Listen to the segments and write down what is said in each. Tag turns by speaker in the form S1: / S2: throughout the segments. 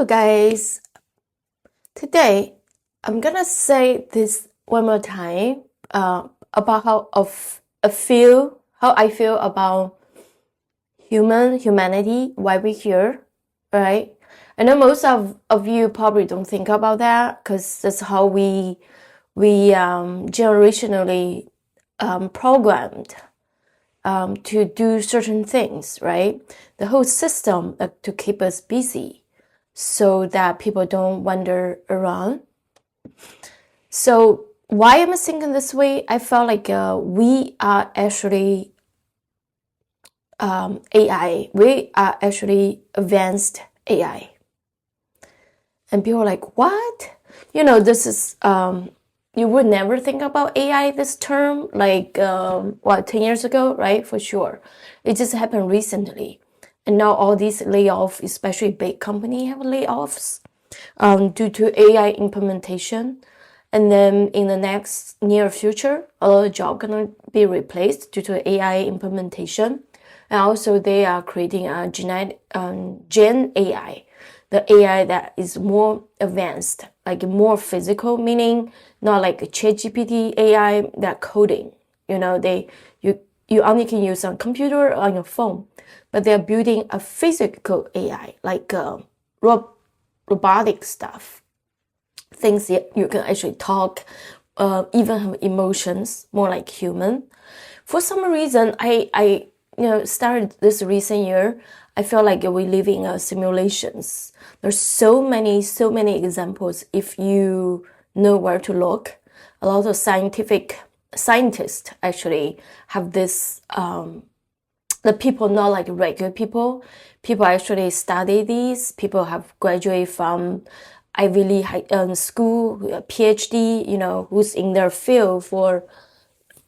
S1: guys. Today, I'm gonna say this one more time about how I feel about humanity, why we're here, right? I know most of you probably don't think about that because that's how we generationally programmed to do certain things, right? The whole system to keep us busy so that people don't wander around. So why am I thinking this way? I felt like we are actually AI. We are actually advanced AI. And people are like, what? This is, you would never think about AI, this term, like, 10 years ago, right? For sure. It just happened recently. And now all these layoffs, especially big companies have layoffs due to AI implementation. And then in the next near future, a lot of jobs going to be replaced due to AI implementation. And also they are creating a Gen AI, the AI that is more advanced, like more physical, meaning not like a ChatGPT AI that coding. You only can use on computer or on your phone, but they're building a physical AI, like robotic stuff, things that you can actually talk, even have emotions, more like human. For some reason, I started this recent year, I feel like we live in simulations. There's so many examples if you know where to look. A lot of scientists actually have this, the people not like regular people. People actually study these. People have graduated from Ivy League school, PhD, who's in their field for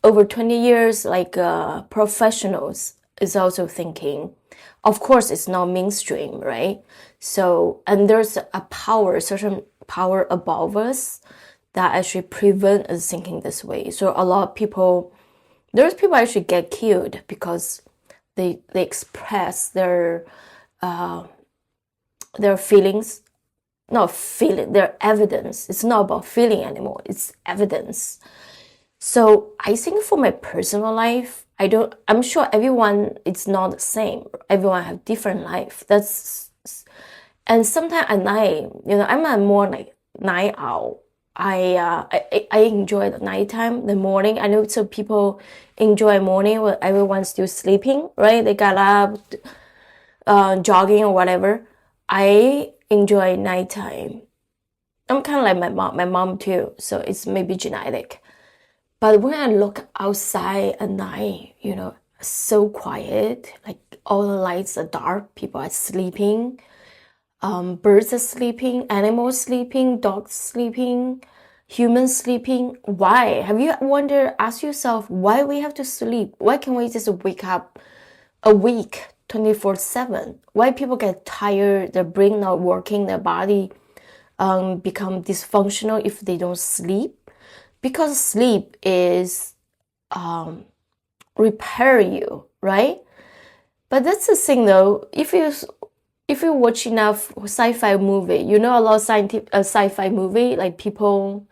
S1: over 20 years, like professionals is also thinking. Of course, it's not mainstream, right? So, and there's a certain power above us that actually prevent us thinking this way. So a lot of people, there's people actually get killed because they express their feelings, not feeling, their evidence. It's not about feeling anymore. It's evidence. So I think for my personal life, I'm sure everyone, it's not the same. Everyone have different life. And sometimes at night, I'm a more like night owl. I enjoy the nighttime, the morning. I know some people enjoy morning when everyone's still sleeping, right? They got up, jogging or whatever. I enjoy nighttime. I'm kind of like my mom too. So it's maybe genetic. But when I look outside at night, so quiet, like all the lights are dark, people are sleeping, birds are sleeping, animals sleeping, dogs sleeping, humans sleeping. Why? Have you asked yourself why we have to sleep? Why can't we just wake up awake 24/7? Why people get tired, their brain not working, their body become dysfunctional if they don't sleep? Because sleep is repair you, right? But that's the thing though, if you watch enough sci-fi movie, a lot of sci-fi movie, like people,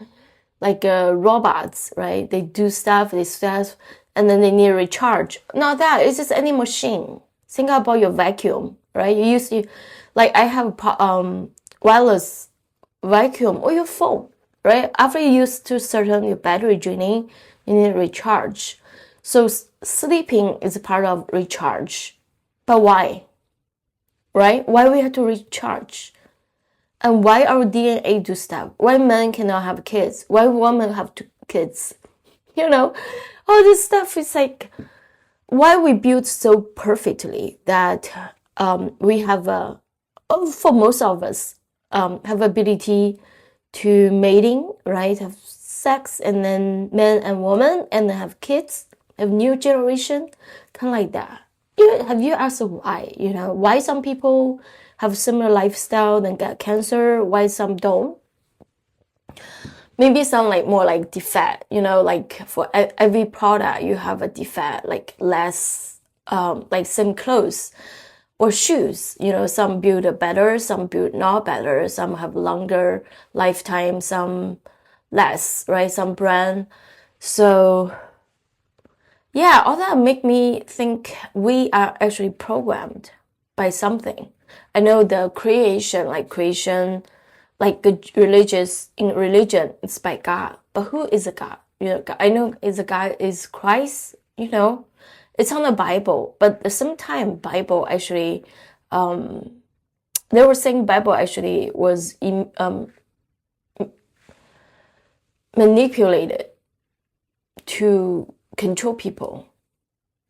S1: like robots, right? They do stuff, and then they need to recharge. Not that, it's just any machine. Think about your vacuum, right? Like I have wireless vacuum or your phone. Right? After you use to certain your battery draining, you need to recharge. So sleeping is a part of recharge. But why? Right? Why we have to recharge? And why our DNA do stuff? Why men cannot have kids? Why women have two kids? All this stuff is like, why we build so perfectly that we have, for most of us, have ability to mating, right? Have sex, and then men and women, and then have kids, have new generation, kind of like that. Have you asked why? Why some people have similar lifestyle and get cancer, why some don't? Maybe some like more like defect, like for every product you have a defect, like less, like same clothes. or shoes, some build better, some build not better, some have longer lifetime, some less, right? Some brand. So yeah, all that make me think we are actually programmed by something. I know the creation, like in religion, it's by God. But who is a God? I know is a God is Christ, It's on the Bible, but at the same time, Bible actually, they were saying Bible actually was manipulated to control people.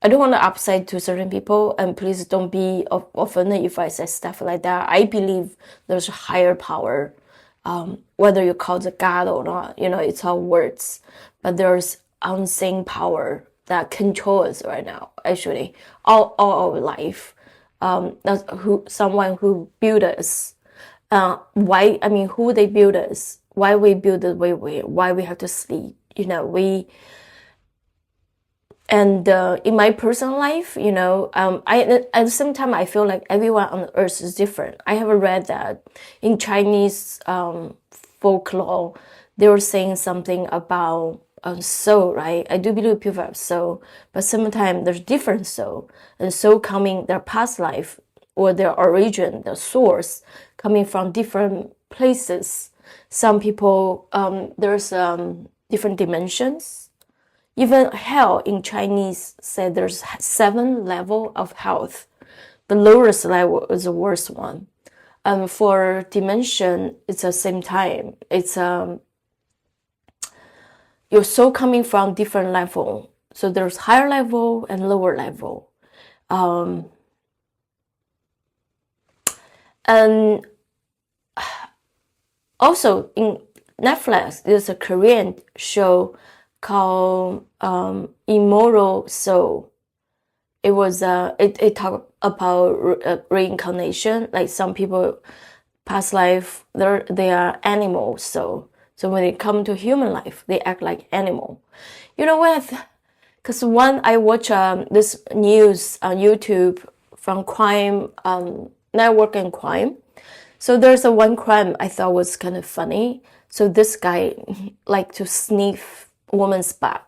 S1: I don't want to upset to certain people, and please don't be offended if I say stuff like that. I believe there's a higher power, whether you call it God or not, it's all words, but there's unseen power that controls us right now, actually, all our life. That's someone who built us. Who they build us, why we build the way why we have to sleep, and in my personal life, at the same time, I feel like everyone on earth is different. I have read that in Chinese folklore, they were saying something about soul, right? I do believe people have soul, but sometimes there's different soul, and soul coming their past life or their origin, their source, coming from different places. Some people, there's different dimensions. Even hell in Chinese said there's 7 levels of health. The lowest level is the worst one. For dimension, it's the same time. It's your soul coming from different level. So there's higher level and lower level. And also in Netflix, there's a Korean show called Immortal Soul. It was it talked about reincarnation. Like some people past life, they are animals. So when they come to human life, they act like animal. Because when I watch this news on YouTube from crime network and crime, so there's one crime I thought was kind of funny. So this guy liked to sniff woman's butt.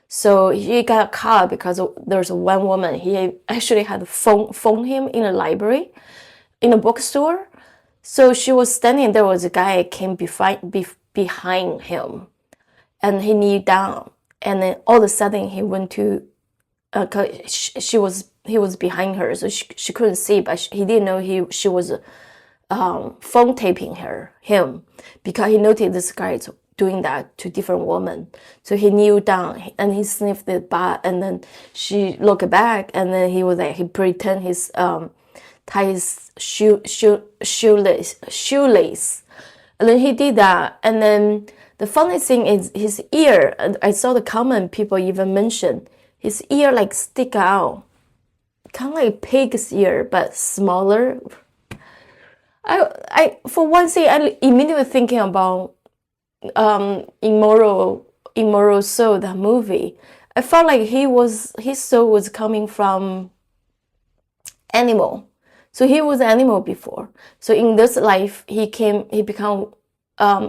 S1: So he got caught because there's one woman. He actually had phone him in a library, in a bookstore. So she was standing there. Was a guy came behind him, and he kneeled down. And then all of a sudden he went to, he was behind her, so she couldn't see, but he didn't know she was phone taping him, because he noticed this guy is doing that to different women. So he kneeled down and he sniffed the butt, and then she looked back, and then he pretend his tie his shoelace, and then he did that. And then the funny thing is his ear. I saw the comment people even mentioned his ear like stick out, kind of like pig's ear but smaller. I for one thing, I immediately thinking about Immortal Soul, that movie. I felt like his soul was coming from animal. So he was animal before. So in this life, he become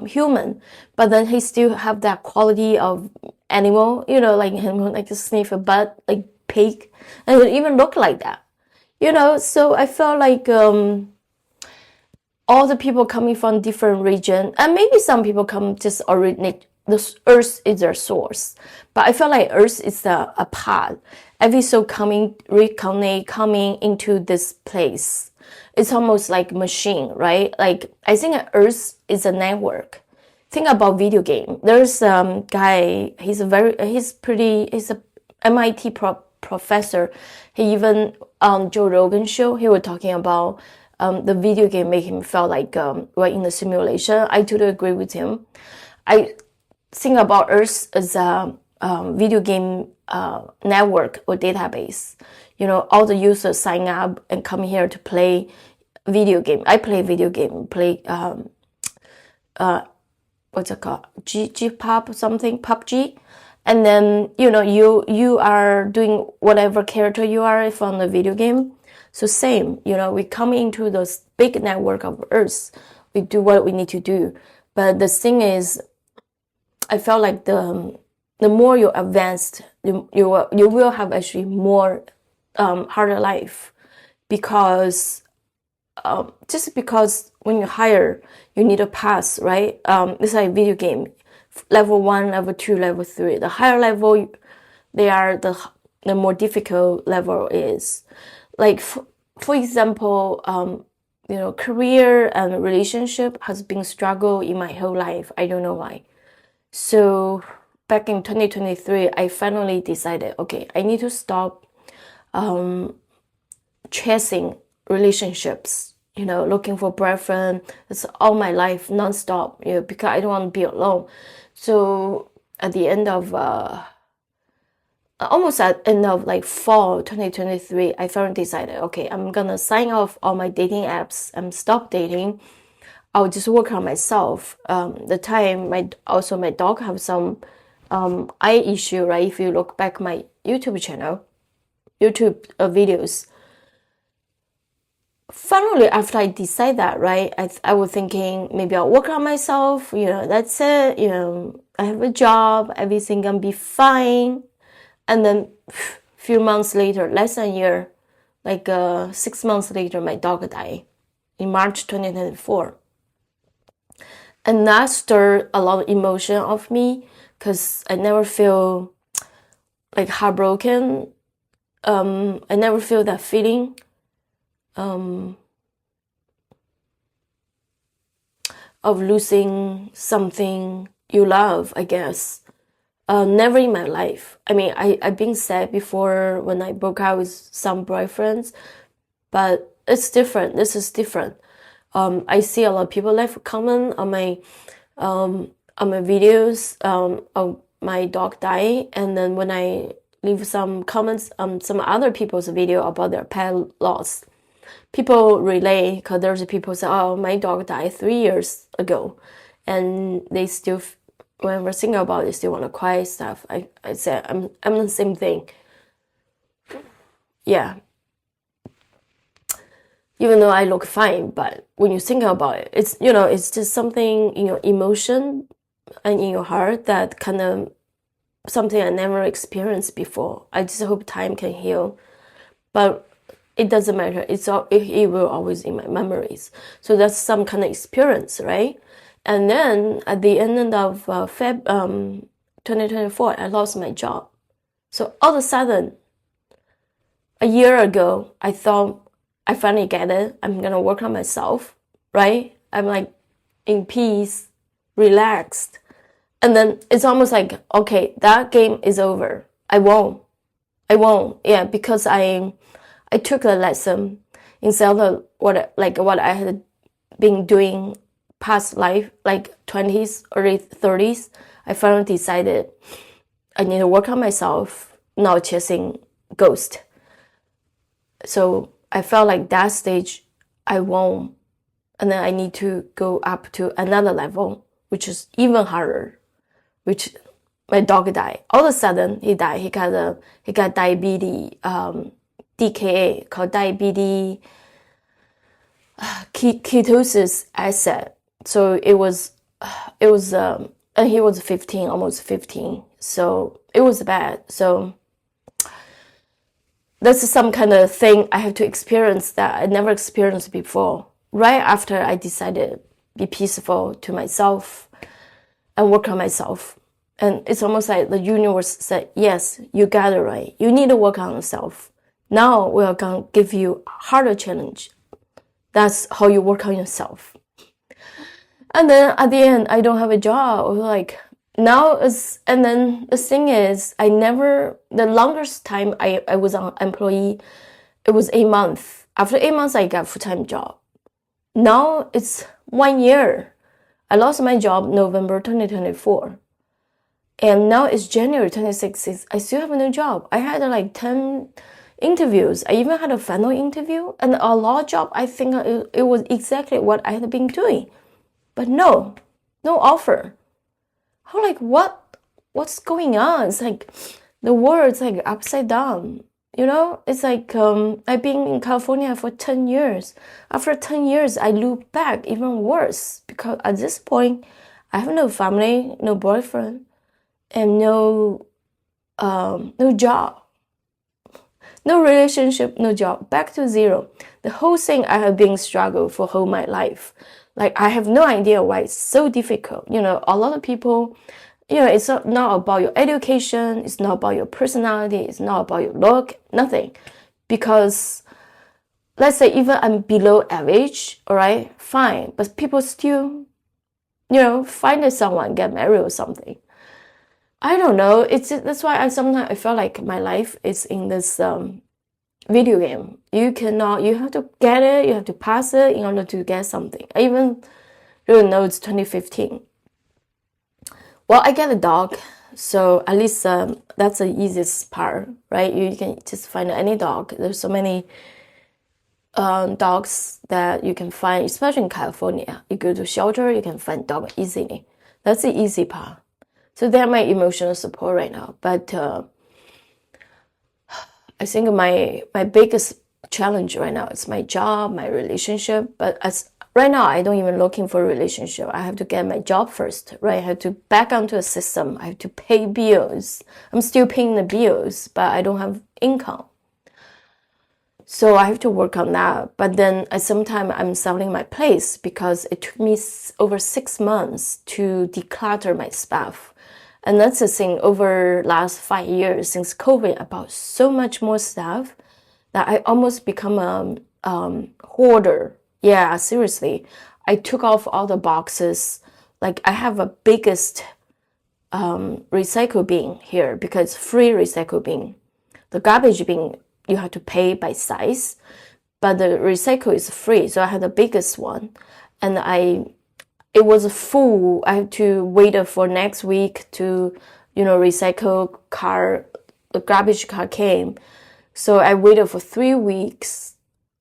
S1: human, but then he still have that quality of animal, like to sniff a butt, like pig, and it even look like that, So I felt like all the people coming from different region, and maybe some people come just originate. The Earth is their source, but I feel like Earth is a path. Every soul coming into this place. It's almost like machine, right? Like I think Earth is a network. Think about video game. There's guy. He's a MIT professor. He even on Joe Rogan show, he was talking about the video game make him feel like we're in the simulation. I totally agree with him. I think about Earth as a video game network or database. All the users sign up and come here to play video game. I play video game, play what's it called? G-pop something, PUBG. And then, you are doing whatever character you are from the video game. So same, we come into this big network of Earth. We do what we need to do. But the thing is, I felt like the more you're advanced, you will have actually more harder life, because just because when you hire, you need a pass, right? It's like a video game, level 1, level 2, level 3. The higher level they are, the more difficult level is. Like for example, career and relationship has been struggle in my whole life. I don't know why. So back in 2023, I finally decided, okay, I need to stop chasing relationships, looking for boyfriend. It's all my life nonstop, because I don't want to be alone. So at the end of almost at end of like fall 2023, I finally decided, okay, I'm gonna sign off all my dating apps and stop dating. I'll just work on myself. The time my dog have some eye issue, right? If you look back my YouTube channel, YouTube videos. Finally, after I decide that, right, I was thinking maybe I'll work on myself. That's it. I have a job, everything gonna be fine. And then few months later, less than a year, like 6 months later, my dog died in March 2024. And that stirred a lot of emotion of me, because I never feel like heartbroken. I never feel that feeling. Of losing something you love, I guess. Never in my life. I mean, I've been sad before when I broke out with some boyfriends, but it's different. This is different. I see a lot of people left comment on my videos of my dog dying, and then when I leave some comments on some other people's video about their pet loss, people relay, because there's people say, oh, my dog died 3 years ago, and they still, when we're thinking about it, still want to cry stuff. I said, I'm the same thing. Yeah. Even though I look fine, but when you think about it, it's, it's just something in your emotion and in your heart that kind of something I never experienced before. I just hope time can heal. But it doesn't matter. It will always in my memories. So that's some kind of experience, right? And then at the end of 2024, I lost my job. So all of a sudden, a year ago, I thought I finally get it. I'm gonna work on myself, right? I'm like in peace, relaxed. And then it's almost like, okay, that game is over. I won. Yeah, because I took a lesson instead of what I had been doing past life, like 20s, early 30s. I finally decided I need to work on myself, not chasing ghosts. So I felt like that stage I won, and then I need to go up to another level, which is even harder, which my dog died. All of a sudden he died. He got diabetes, DKA, called diabetes ketosis acid. So it was, and he was 15, almost 15. So it was bad. So that's some kind of thing I have to experience that I never experienced before. Right after I decided be peaceful to myself and work on myself. And it's almost like the universe said, yes, you got it right. You need to work on yourself. Now we are going to give you a harder challenge. That's how you work on yourself. And then at the end, I don't have a job. Like now and then the thing is, the longest time I was an employee, it was 8 months. After 8 months, I got a full-time job. Now it's 1 year. I lost my job November 2024. And now it's January 26th. I still have no job. I had like 10 interviews. I even had a final interview and a law job. I think it was exactly what I had been doing. But no offer. I'm like, what's going on? It's like the world's like upside down. You know, it's like I've been in California for 10 years. After 10 years, I look back even worse because at this point, I have no family, no boyfriend, and no job, no relationship, no job. Back to zero. The whole thing I have been struggle for whole my life. Like I have no idea why it's so difficult. You know, a lot of people, you know, it's not about your education, it's not about your personality, it's not about your look, nothing. Because let's say even I'm below average, all right, fine, but people still, you know, find someone, get married or something. I don't know. That's why I sometimes I feel like my life is in this video game. You have to get it, you have to pass it in order to get something. I even really know it's 2015. Well, I get a dog, so at least that's the easiest part, right? You can just find any dog. There's so many dogs that you can find, especially in California. You go to shelter, you can find dog easily. That's the easy part. So they're my emotional support right now. But I think my biggest challenge right now is my job, my relationship. But right now, I don't even looking for a relationship. I have to get my job first, right? I have to back onto a system. I have to pay bills. I'm still paying the bills, but I don't have income. So I have to work on that. But then at some time, I'm selling my place because it took me over 6 months to declutter my stuff. And that's the thing, over last 5 years since COVID, I bought so much more stuff that I almost become a hoarder. Yeah, seriously. I took off all the boxes. Like I have a biggest recycle bin here because free recycle bin. The garbage bin, you have to pay by size, but the recycle is free. So I had the biggest one, and it was full. I had to wait for next week to, you know, recycle car, the garbage car came. So I waited for 3 weeks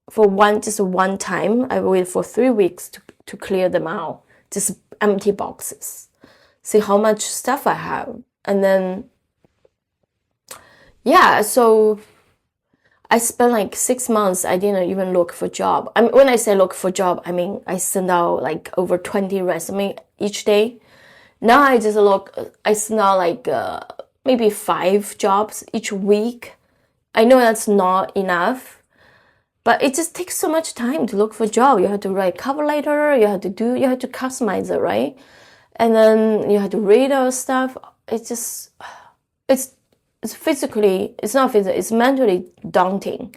S1: for just one time. I waited for 3 weeks to clear them out, just empty boxes. See how much stuff I have. And then, yeah, so I spent like 6 months. I didn't even look for job. I mean, when I say look for job, I mean I send out like over 20 resume each day. Now I send out like maybe 5 jobs each week. I know that's not enough, but it just takes so much time to look for job. You have to write cover letter. You have to customize it, right? And then you have to read all stuff. It's physically, it's not physically, it's mentally daunting.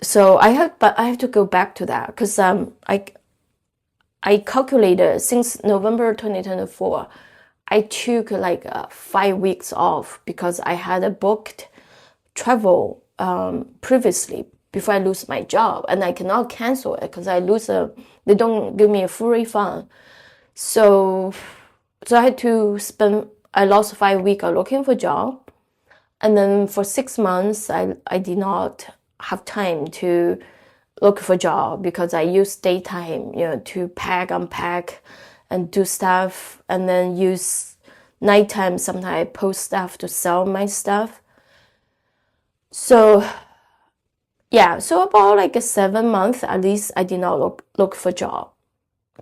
S1: So I have to go back to that because I calculated since November 2024, I took like 5 weeks off because I had a booked travel previously before I lose my job, and I cannot cancel it because they don't give me a full refund. So I lost 5 weeks looking for job. And then for 6 months, I did not have time to look for job because I use daytime, you know, to unpack, and do stuff. And then use nighttime, sometimes I post stuff to sell my stuff. So, yeah, so about like 7 months, at least I did not look for job.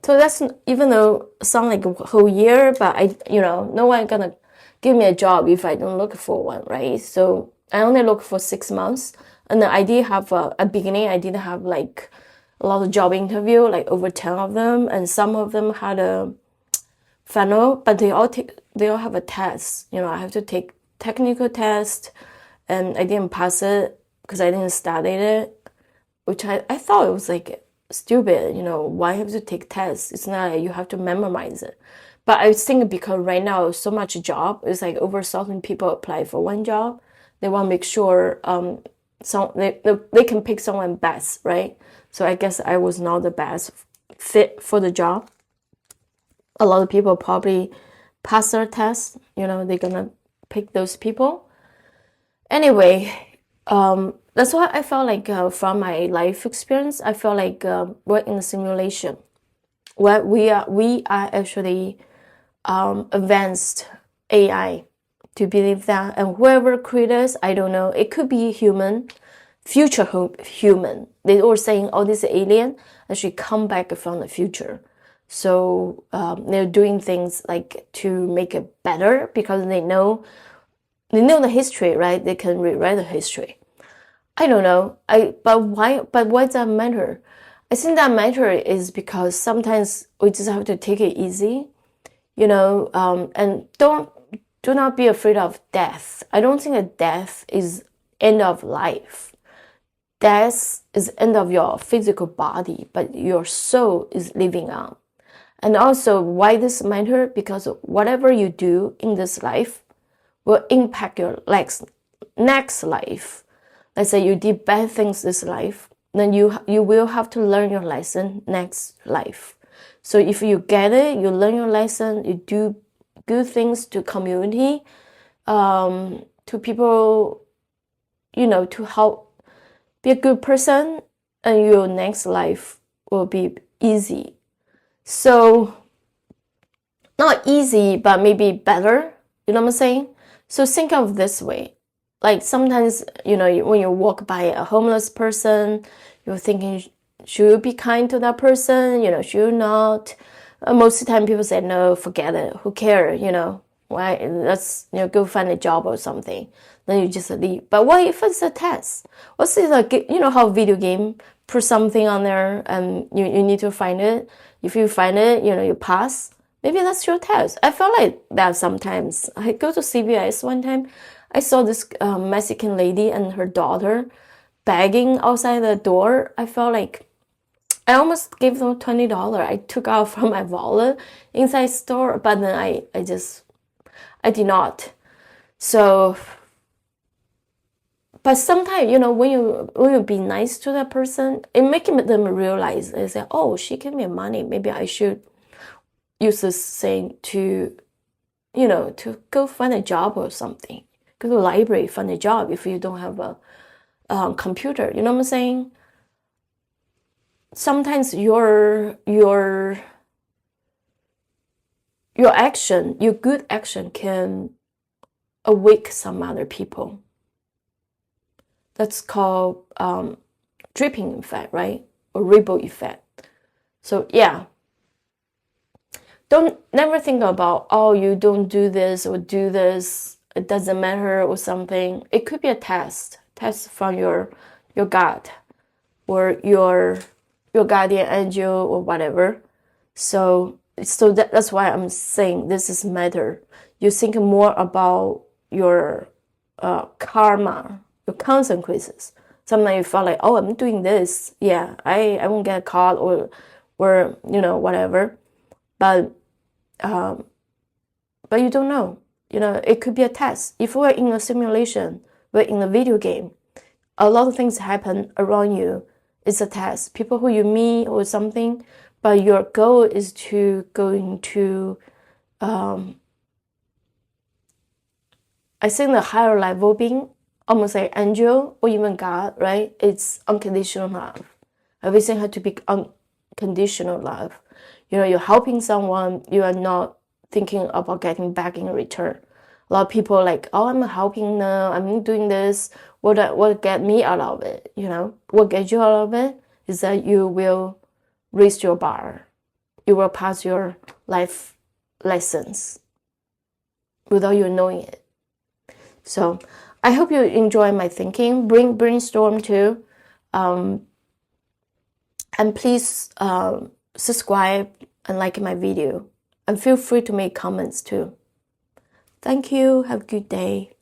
S1: So that's, even though it sounds like a whole year, but no one gonna give me a job if I don't look for one, right? So I only look for 6 months. And then I did have a beginning, I did have like a lot of job interview, like over 10 of them. And some of them had a funnel, but they all have a test. You know, I have to take technical test, and I didn't pass it because I didn't study it, which I thought it was like stupid. You know, why have to take tests? It's not like you have to memorize it. But I think because right now so much job, it's like over 1,000 people apply for one job. They want to make sure they can pick someone best, right? So I guess I was not the best fit for the job. A lot of people probably pass their test. You know, they're gonna pick those people. Anyway, that's what I felt like from my life experience. I felt like we're in a simulation where we are actually advanced AI to believe that. And whoever created us, I don't know, it could be human, future human. They were saying, oh, this alien actually come back from the future. So they're doing things like to make it better because they know the history, right? They can rewrite the history. I don't know. But why does that matter? I think that matter is because sometimes we just have to take it easy, and do not be afraid of death. I don't think that death is end of life. Death is end of your physical body, but your soul is living on. And also, why this matter? Because whatever you do in this life will impact your next life. Let's say you did bad things this life, then you will have to learn your lesson next life. So if you get it, you learn your lesson, you do good things to community, to people, to help be a good person, and your next life will be easy. So not easy, but maybe better. You know what I'm saying? So think of this way. Like sometimes, when you walk by a homeless person, you're thinking, should you be kind to that person? Should you not? Most of the time people say, no, forget it. Who cares? Why? Let's, go find a job or something. Then you just leave. But what if it's a test? What's it like? How video game, put something on there and you need to find it. If you find it, you pass. Maybe that's your test. I feel like that sometimes. I go to CVS one time. I saw this Mexican lady and her daughter begging outside the door. I felt like I almost gave them $20. I took out from my wallet inside store, but then I did not. So, but sometimes, when you be nice to that person, it makes them realize, they say, oh, she gave me money. Maybe I should use this thing to, to go find a job or something. Go to the library, find a job if you don't have a computer. You know what I'm saying? Sometimes your action, your good action can awake some other people. That's called dripping effect, right? Or ripple effect. So yeah. Never think about, oh, you don't do this or do this, it doesn't matter or something. It could be a test from your God or your guardian angel or whatever. So that's why I'm saying this is matter. You think more about your karma, your consequences. Sometimes you feel like, oh, I'm doing this. Yeah, I won't get caught or whatever. But you don't know. It could be a test. If we're in a simulation, we're in a video game, a lot of things happen around you. It's a test. People who you meet or something, but your goal is to go into, I think the higher level being, almost like angel or even God, right? It's unconditional love. Everything has to be unconditional love. You're helping someone, you are not thinking about getting back in return. A lot of people are like, oh, I'm helping now, I'm doing this. What get me out of it? What gets you out of it is that you will raise your bar. You will pass your life lessons without you knowing it. So I hope you enjoy my thinking. Brainstorm too. And please subscribe and like my video. And feel free to make comments too. Thank you. Have a good day.